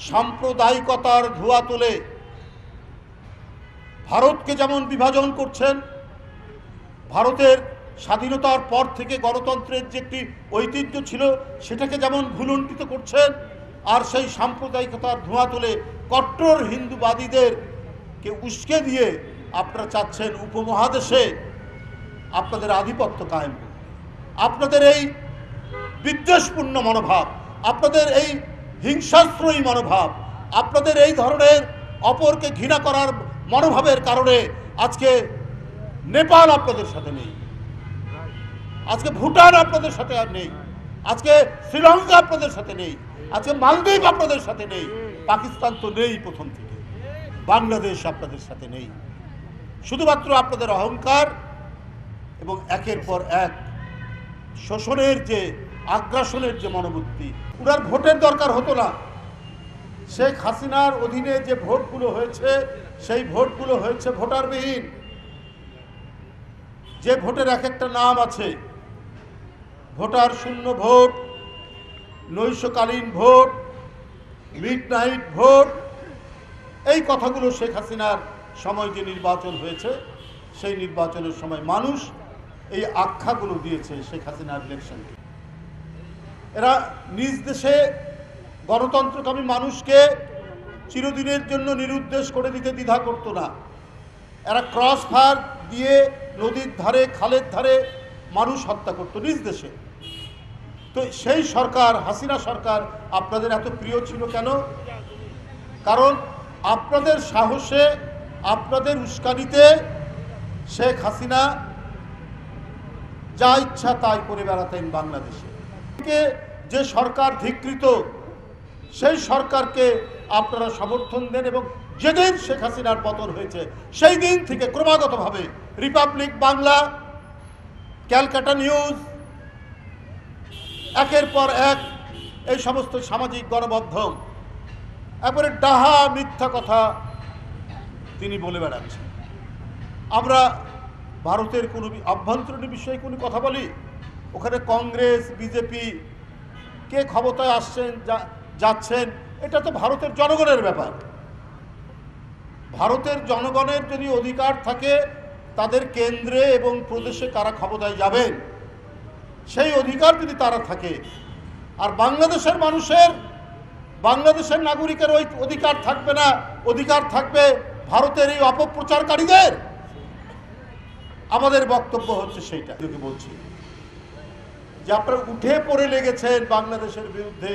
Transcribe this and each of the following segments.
সাম্প্রদায়িকতার ধোঁয়া তুলে ভারতকে যেমন বিভাজন করছেন, ভারতের স্বাধীনতার পর থেকে গণতন্ত্রের যে একটি ঐতিহ্য ছিল সেটাকে যেমন ভুলুণ্ঠিত করছেন, আর সেই সাম্প্রদায়িকতার ধোঁয়া তুলে কট্টর হিন্দুবাদীদেরকে উস্কে দিয়ে আপনারা চাচ্ছেন উপমহাদেশে আপনাদের আধিপত্য কায়েম করতে। আপনাদের এই বিদ্বেষপূর্ণ মনোভাব, আপনাদের এই হিংসাশ্রয়ী মনোভাব, আপনাদের এই ধরনের অপরকে ঘৃণা করার মনোভাবের কারণে আজকে নেপাল আপনাদের সাথে নেই, আজকে ভুটান আপনাদের সাথে আর নেই, আজকে শ্রীলঙ্কা আপনাদের সাথে নেই, আজকে মালদ্বীপ আপনাদের সাথে নেই, পাকিস্তান তো নেই প্রথম থেকে, বাংলাদেশ আপনাদের সাথে নেই। শুধুমাত্র আপনাদের অহংকার এবং একের পর এক শোষণের যে আগ্রাসনের যে মনোবৃত্তি। উনার ভোটের দরকার হতো না। শেখ হাসিনার অধীনে যে ভোটগুলো হয়েছে সেই ভোটগুলো হয়েছে ভোটারবিহীন, যে ভোটের এক একটা নাম আছে, ভোটার শূন্য ভোট, নৈশকালীন ভোট, মিডনাইট ভোট। এই কথাগুলো শেখ হাসিনার সময় যে নির্বাচন হয়েছে সেই নির্বাচনের সময় মানুষ এই আখ্যাগুলো দিয়েছে শেখ হাসিনার ইলেকশনকে। এরা নিজ দেশে গণতন্ত্রকামী মানুষকে চিরদিনের জন্য নিরুদ্দেশ করে দিতে দ্বিধা করতো না। এরা ক্রস ফায়ার দিয়ে নদীর ধারে, খালের ধারে মানুষ হত্যা করতো নিজ দেশে। তো সেই সরকার, হাসিনা সরকার আপনাদের এত প্রিয় ছিল কেন? কারণ আপনাদের সাহসে, আপনাদের উস্কানিতে শেখ হাসিনা যা ইচ্ছা তাই করে বেড়াতেন বাংলাদেশে। যে সরকার ধিকৃত সেই সরকারকে আপনারা সমর্থন দেন, এবং যেদিন শেখ হাসিনার পতন হয়েছে সেই দিন থেকে ক্রমাগতভাবে রিপাবলিক বাংলা, ক্যালকাটা নিউজ, একের পর এক এই সমস্ত সামাজিক গণমাধ্যম একবারে ডাহা মিথ্যা কথা তিনি বলে বেড়াচ্ছেন। আমরা ভারতের কোনো আভ্যন্তরীণ বিষয়ে কোনো কথা বলি, ওখানে কংগ্রেস, বিজেপি কে ক্ষমতায় আসছেন যাচ্ছেন, এটা তো ভারতের জনগণের ব্যাপার। ভারতের জনগণের যদি অধিকার থাকে তাদের কেন্দ্রে এবং প্রদেশে কারা ক্ষমতায় যাবেন সেই অধিকার যদি তারা থাকে, আর বাংলাদেশের মানুষের, বাংলাদেশের নাগরিকের ওই অধিকার থাকবে না, অধিকার থাকবে ভারতের এই অপপ্রচারকারীদের। আমাদের বক্তব্য হচ্ছে সেইটা বলছি যে আপনারা উঠে পড়ে লেগেছেন বাংলাদেশের বিরুদ্ধে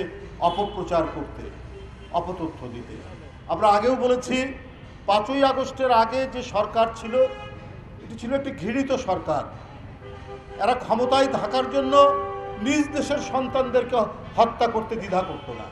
অপপ্রচার করতে, অপতথ্য দিতে। আমরা আগেও বলেছি 5ই আগস্টের আগে যে সরকার ছিল এটি ছিল একটি ঘৃণিত সরকার। এরা ক্ষমতায় থাকার জন্য নিজ দেশের সন্তানদেরকে হত্যা করতে দ্বিধা করতো না।